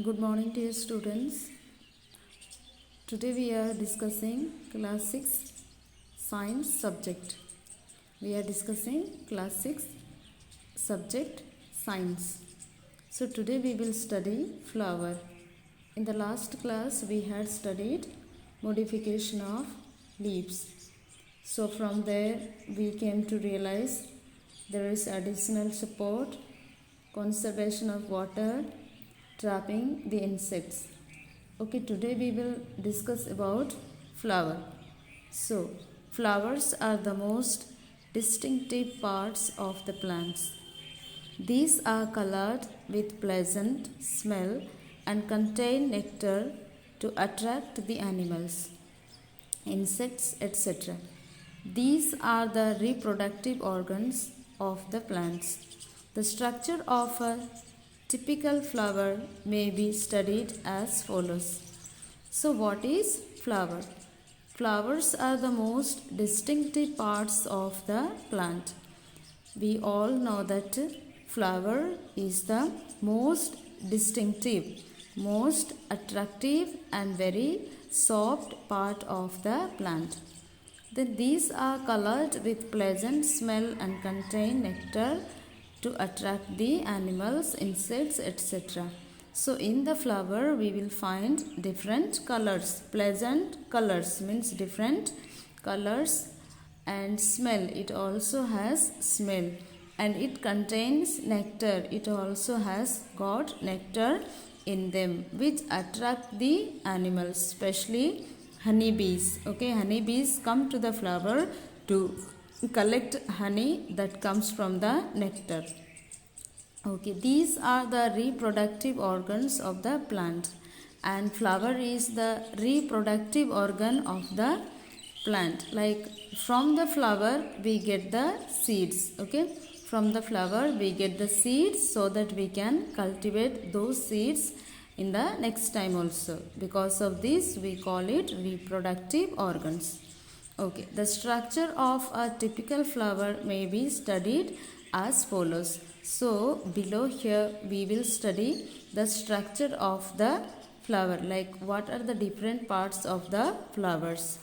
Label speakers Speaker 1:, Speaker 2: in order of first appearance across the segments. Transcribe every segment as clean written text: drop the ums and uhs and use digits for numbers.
Speaker 1: Good morning, dear students. Today we are discussing class 6 science subject. We are discussing class 6 subject science. So today we will study flower. In the last class we had studied modification of leaves. So from there we came to realize there is additional support, conservation of water, trapping the insects. Okay, today we will discuss about flower. So, flowers are the most distinctive parts of the plants. These are colored with pleasant smell and contain nectar to attract the animals, insects, etc. These are the reproductive organs of the plants. The structure of a typical flower may be studied as follows. So, what is flower? Flowers are the most distinctive parts of the plant. We all know that flower is the most distinctive, most attractive and very soft part of the plant. Then these are colored with pleasant smell and contain nectar to attract the animals, insects, etc. So in the flower we will find different colors. Pleasant colors means different colors, and smell, it also has smell, and it contains nectar, it also has got nectar in them which attract the animals, especially honeybees. Okay, honeybees come to the flower to collect honey that comes from the nectar. Okay, these are the reproductive organs of the plant, and flower is the reproductive organ of the plant. Like from the flower we get the seeds. Okay, from the flower we get the seeds so that we can cultivate those seeds in the next time also. Because of this we call it reproductive organs. Okay, the structure of a typical flower may be studied as follows. So, below here we will study the structure of the flower, like what are the different parts of the flowers.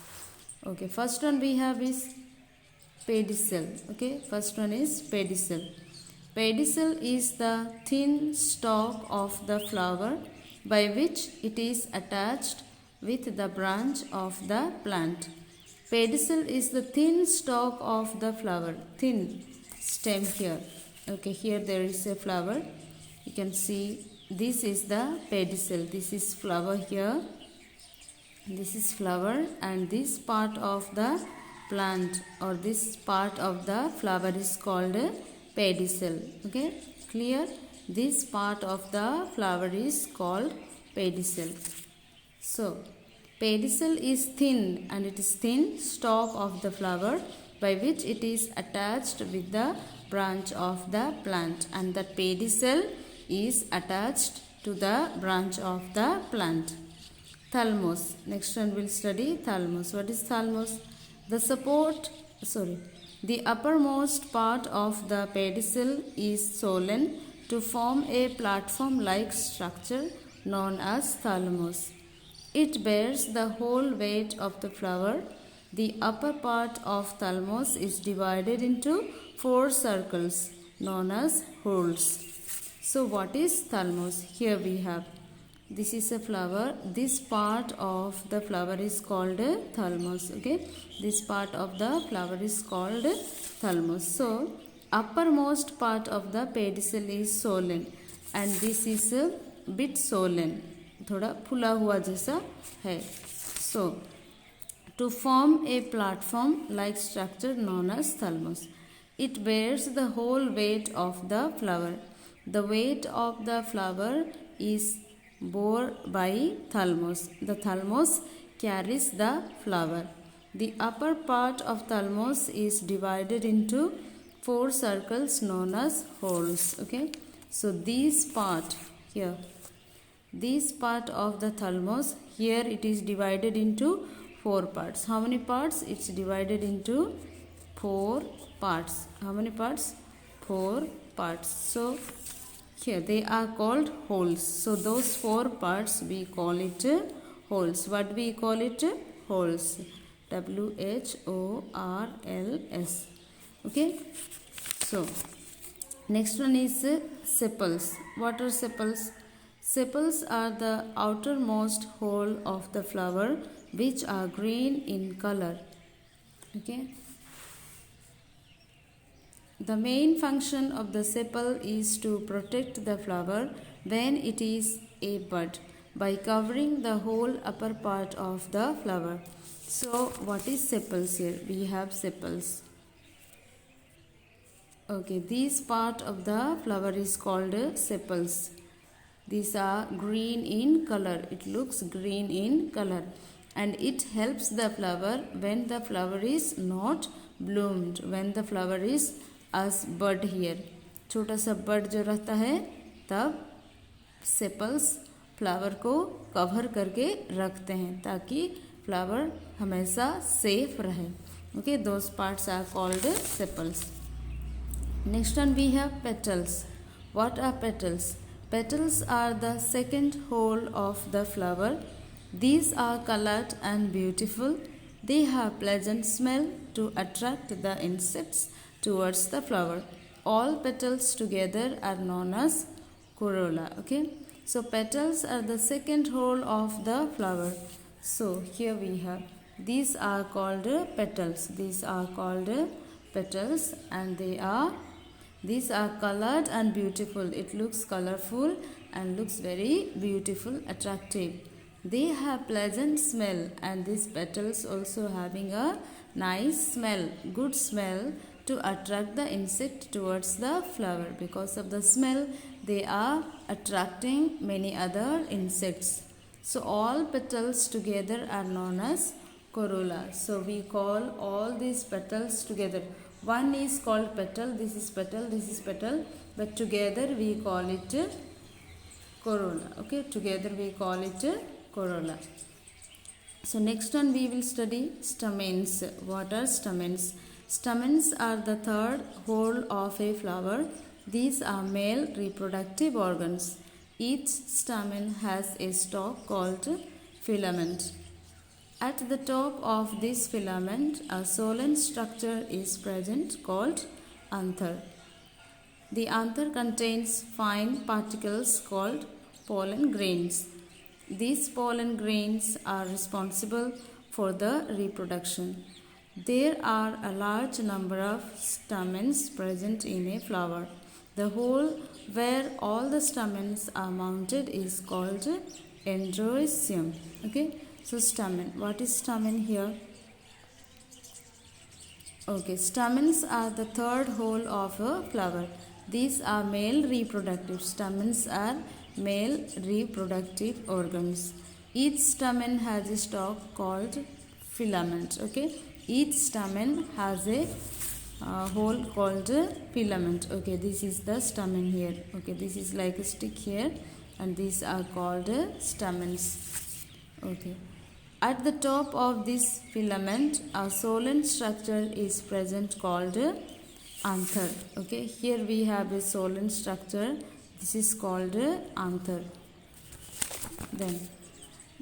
Speaker 1: Okay, first one we have is pedicel. Okay, first one is pedicel. Pedicel is the thin stalk of the flower by which it is attached with the branch of the plant. Pedicel is the thin stalk of the flower, thin stem here. Okay, here there is a flower. You can see this is the pedicel. This is flower here. This is flower, and this part of the plant or this part of the flower is called pedicel. Okay, clear? This part of the flower is called pedicel. So, pedicel is thin, and it is thin stalk of the flower by which it is attached with the branch of the plant, and the pedicel is attached to the branch of the plant. Thalamus. Next one we'll study thalamus. What is thalamus? The uppermost part of the pedicel is swollen to form a platform-like structure known as thalamus. It bears the whole weight of the flower. The upper part of thalamus is divided into 4 circles known as whorls. So what is thalamus? Here we have, this is a flower. This part of the flower is called thalamus. Okay, this part of the flower is called thalamus. So uppermost part of the pedicel is swollen, and this is a bit swollen, थोड़ा फुला हुआ जैसा है. So to form a platform like structure known as thalamus. It bears the whole weight of the flower. The weight of the flower is borne by thalamus. The thalamus carries the flower. The upper part of thalamus is divided into 4 circles known as whorls. Okay, so this part here, this part of the thalamus, here it is divided into 4 parts. How many parts? It's divided into 4 parts. How many parts? 4 parts. So Here they are called holes. So those four parts we call it holes. What we call it? Holes. WHORLS. Okay. So next one is sepals. What are sepals? Sepals are the outermost hole of the flower which are green in color. Okay. The main function of the sepal is to protect the flower when it is a bud by covering the whole upper part of the flower. So what is sepals here? We have sepals. Okay, this part of the flower is called sepals. These are green in color. It looks green in color and it helps the flower when the flower is not bloomed, when the flower is as bud here. छोटा सा बड जो रहता है तब sepals flower को cover करके रखते हैं ताकि फ्लावर हमेशा सेफ रहे. Okay, those parts are called sepals. Next one we have petals. What are petals? Petals are the second hole of the flower. These are colored and beautiful. They have pleasant smell to attract the insects towards the flower. All petals together are known as corolla. Okay, so petals are the second hole of the flower. So here we have, these are called petals. These are called petals and these are colored and beautiful. It looks colorful and looks very beautiful, attractive. They have pleasant smell and these petals also having a nice smell, good smell to attract the insect towards the flower. Because of the smell, they are attracting many other insects. So all petals together are known as corolla. So we call all these petals together. One is called petal, this is petal, this is petal, but together we call it corolla. Okay, together we call it corolla. So next one we will study stamens. What are stamens? Stamens are the third hole of a flower. These are male reproductive organs. Each stamen has a stalk called filament. At the top of this filament, a solen structure is present called anther. The anther contains fine particles called pollen grains. These pollen grains are responsible for the reproduction. There are a large number of stamens present in a flower. The hole where all the stamens are mounted is called androecium. Okay. So stamen. What is stamen here? Okay, stamens are the third hole of a flower. These are male reproductive. Stamens are male reproductive organs. Each stamen has a stalk called filament. Okay, each stamen has a hole called filament. Okay, this is the stamen here. Okay, this is like a stick here, and these are called stamens. Okay. At the top of this filament, a solen structure is present called anther. Okay, here we have a solen structure. This is called anther. Then,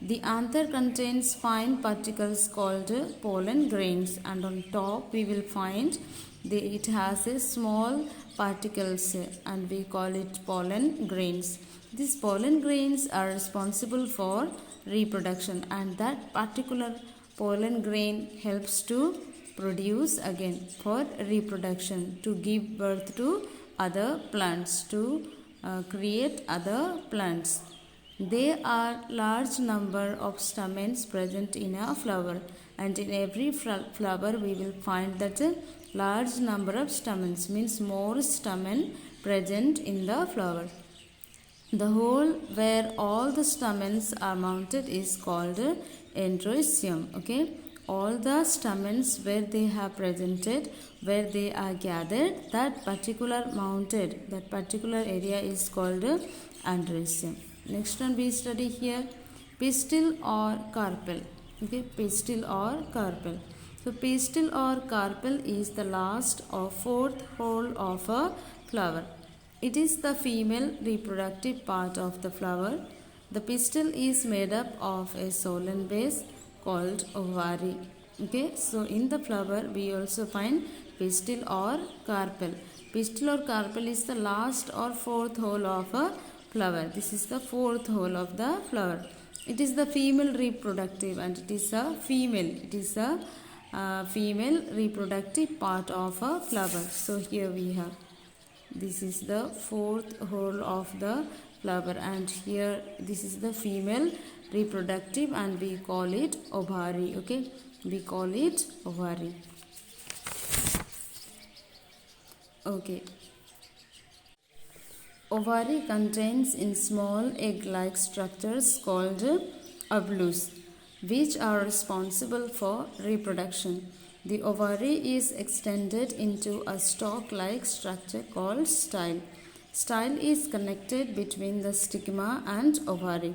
Speaker 1: the anther contains fine particles called pollen grains, and on top we will find it has a small particles and we call it pollen grains. These pollen grains are responsible for reproduction, and that particular pollen grain helps to produce again for reproduction, to give birth to other plants, to create other plants. There are large number of stamens present in a flower, and in every flower we will find that a large number of stamens, means more stamen present in the flower. The hole where all the stamens are mounted is called androecium. Okay, all the stamens where they have presented, where they are gathered, that particular area is called androecium. Next one we study here pistil or carpel. Okay, pistil or carpel. So pistil or carpel is the last or fourth hole of a flower. It is the female reproductive part of the flower. The pistil is made up of a solen base called ovary. Okay, so in the flower we also find pistil or carpel. Pistil or carpel is the last or fourth hole of a flower. This is the fourth hole of the flower. It is the female reproductive and it is a female. It is a female reproductive part of a flower. So here we have. This is the fourth hole of the flower and here this is the female reproductive and we call it ovary. Okay, we call it ovary. Okay. Ovary contains in small egg-like structures called ovules, which are responsible for reproduction. The ovary is extended into a stalk-like structure called style. Style is connected between the stigma and ovary.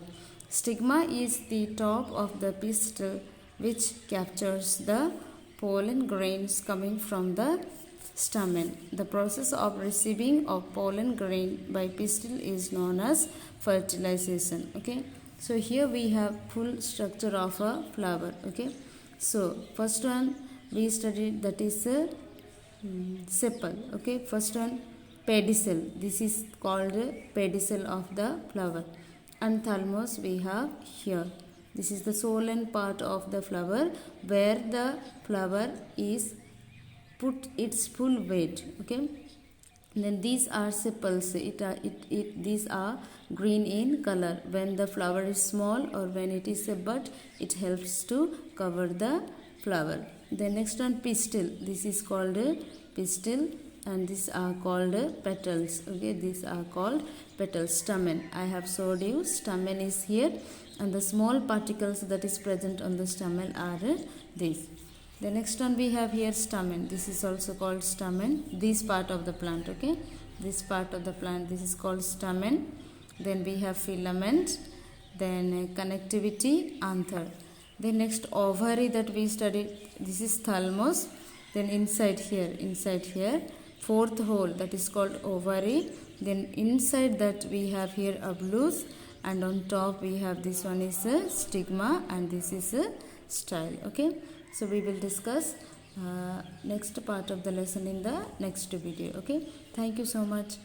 Speaker 1: Stigma is the top of the pistil which captures the pollen grains coming from the stamen. The process of receiving of pollen grain by pistil is known as fertilization. Okay, so here we have full structure of a flower. Okay, so first one we studied, that is a sepal. Okay, first one pedicel. This is called pedicel of the flower. And thalamus we have here. This is the solen part of the flower where the flower is put its full weight. Okay, and then these are sepals. These are green in color. When the flower is small or when it is a bud, it helps to cover the flower. The next one pistil. This is called pistil and these are called petals. Okay, these are called petals. Stamen. I have showed you stamen is here and the small particles that is present on the stamen are these. The next one we have here stamen. This is also called stamen. This part of the plant. Okay, this part of the plant, this is called stamen. Then we have filament. Then connectivity, anther. The next ovary that we studied, this is thalamus. Then inside here, fourth hole, that is called ovary. Then inside that we have here ovules, and on top we have this one is a stigma and this is a style. Okay, so we will discuss next part of the lesson in the next video. Okay, thank you so much.